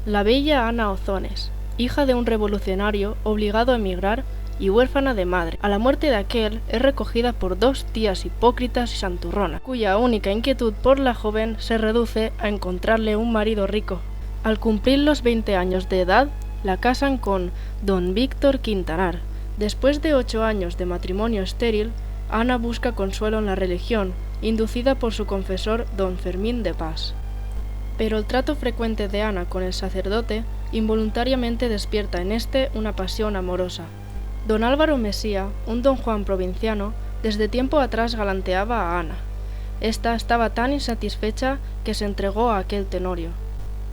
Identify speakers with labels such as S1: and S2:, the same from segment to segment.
S1: La bella Ana Ozones, hija de un revolucionario obligado a emigrar y huérfana de madre. A la muerte de aquel es recogida por dos tías hipócritas y santurronas, cuya única inquietud por la joven se reduce a encontrarle un marido rico. Al cumplir los 20 años de edad, la casan con don Víctor Quintanar. Después de 8 años de matrimonio estéril, Ana busca consuelo en la religión, inducida por su confesor don Fermín de Pas. Pero el trato frecuente de Ana con el sacerdote involuntariamente despierta en éste una pasión amorosa. Don Álvaro Mesía, un don Juan provinciano, desde tiempo atrás galanteaba a Ana. Esta estaba tan insatisfecha que se entregó a aquel Tenorio.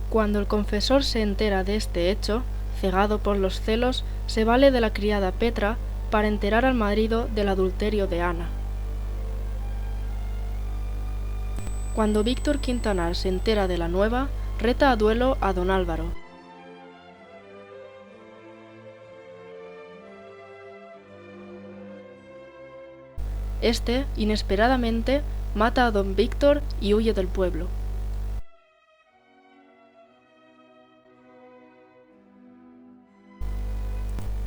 S1: Cuando el confesor se entera de este hecho, cegado por los celos, se vale de la criada Petra para enterar al marido del adulterio de Ana. Cuando Víctor Quintanar se entera de la nueva, reta a duelo a don Álvaro. Este, inesperadamente, mata a don Víctor y huye del pueblo.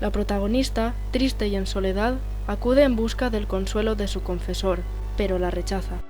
S1: La protagonista, triste y en soledad, acude en busca del consuelo de su confesor, pero la rechaza.